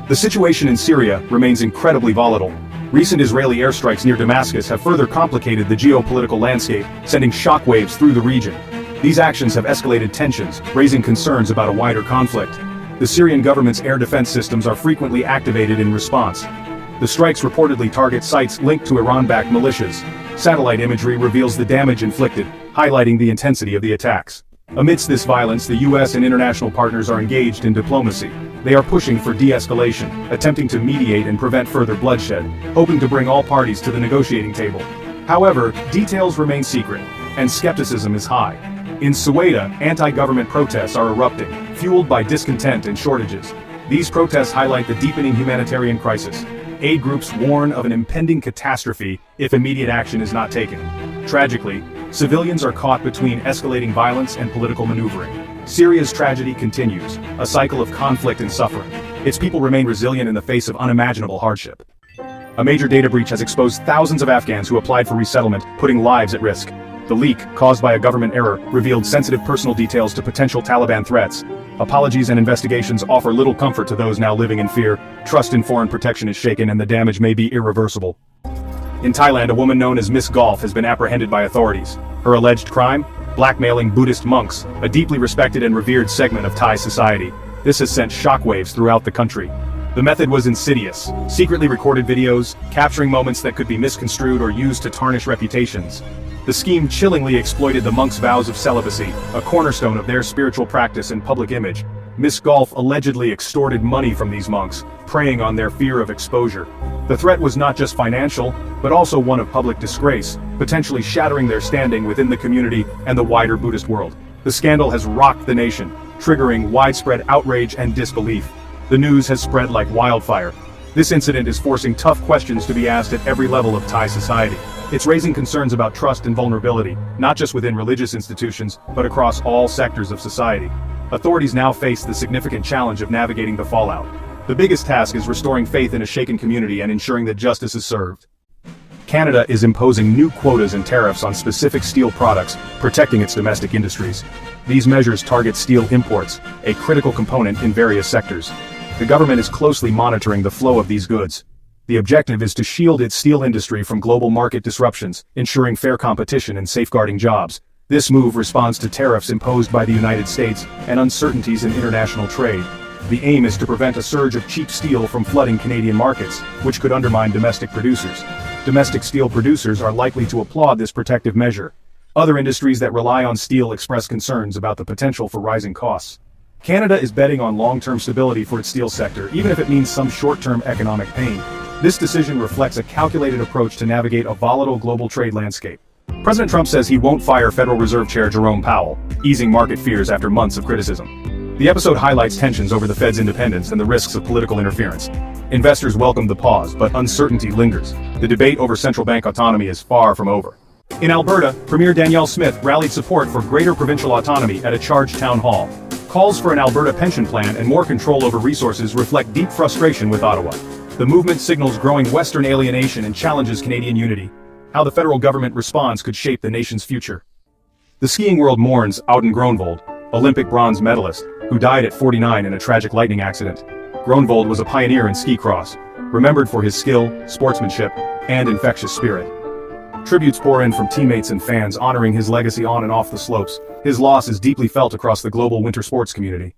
The situation in Syria remains incredibly volatile. Recent Israeli airstrikes near Damascus have further complicated the geopolitical landscape, sending shockwaves through the region. These actions have escalated tensions, raising concerns about a wider conflict. The Syrian government's air defense systems are frequently activated in response. The strikes reportedly target sites linked to Iran-backed militias. Satellite imagery reveals the damage inflicted, highlighting the intensity of the attacks. Amidst this violence, the U.S. and international partners are engaged in diplomacy. They are pushing for de-escalation, attempting to mediate and prevent further bloodshed, hoping to bring all parties to the negotiating table. However, details remain secret, and skepticism is high. In Ceuta, anti-government protests are erupting, fueled by discontent and shortages. These protests highlight the deepening humanitarian crisis. Aid groups warn of an impending catastrophe if immediate action is not taken. Tragically, civilians are caught between escalating violence and political maneuvering. Syria's tragedy continues, a cycle of conflict and suffering. Its people remain resilient in the face of unimaginable hardship. A major data breach has exposed thousands of Afghans who applied for resettlement, putting lives at risk. The leak, caused by a government error, revealed sensitive personal details to potential Taliban threats. Apologies and investigations offer little comfort to those now living in fear. Trust in foreign protection is shaken and the damage may be irreversible. In Thailand, a woman known as Miss Golf has been apprehended by authorities. Her alleged crime? Blackmailing Buddhist monks, a deeply respected and revered segment of Thai society. This has sent shockwaves throughout the country. The method was insidious, secretly recorded videos, capturing moments that could be misconstrued or used to tarnish reputations. The scheme chillingly exploited the monks' vows of celibacy, a cornerstone of their spiritual practice and public image. Miss Golf allegedly extorted money from these monks, preying on their fear of exposure. The threat was not just financial, but also one of public disgrace, potentially shattering their standing within the community and the wider Buddhist world. The scandal has rocked the nation, triggering widespread outrage and disbelief. The news has spread like wildfire. This incident is forcing tough questions to be asked at every level of Thai society. It's raising concerns about trust and vulnerability, not just within religious institutions, but across all sectors of society. Authorities now face the significant challenge of navigating the fallout. The biggest task is restoring faith in a shaken community and ensuring that justice is served. Canada is imposing new quotas and tariffs on specific steel products, protecting its domestic industries. These measures target steel imports, a critical component in various sectors. The government is closely monitoring the flow of these goods. The objective is to shield its steel industry from global market disruptions, ensuring fair competition and safeguarding jobs. This move responds to tariffs imposed by the United States and uncertainties in international trade. The aim is to prevent a surge of cheap steel from flooding Canadian markets, which could undermine domestic producers. Domestic steel producers are likely to applaud this protective measure. Other industries that rely on steel express concerns about the potential for rising costs. Canada is betting on long-term stability for its steel sector, even if it means some short-term economic pain. This decision reflects a calculated approach to navigate a volatile global trade landscape. President Trump says he won't fire Federal Reserve Chair Jerome Powell, easing market fears after months of criticism. The episode highlights tensions over the Fed's independence and the risks of political interference. Investors welcomed the pause, but uncertainty lingers. The debate over central bank autonomy is far from over. In Alberta, Premier Danielle Smith rallied support for greater provincial autonomy at a charged town hall. Calls for an Alberta pension plan and more control over resources reflect deep frustration with Ottawa. The movement signals growing Western alienation and challenges Canadian unity. How the federal government responds could shape the nation's future. The skiing world mourns Audun Groenvold, Olympic bronze medalist, who died at 49 in a tragic lightning accident. Groenvold was a pioneer in ski cross, remembered for his skill, sportsmanship, and infectious spirit. Tributes pour in from teammates and fans honoring his legacy on and off the slopes. His loss is deeply felt across the global winter sports community.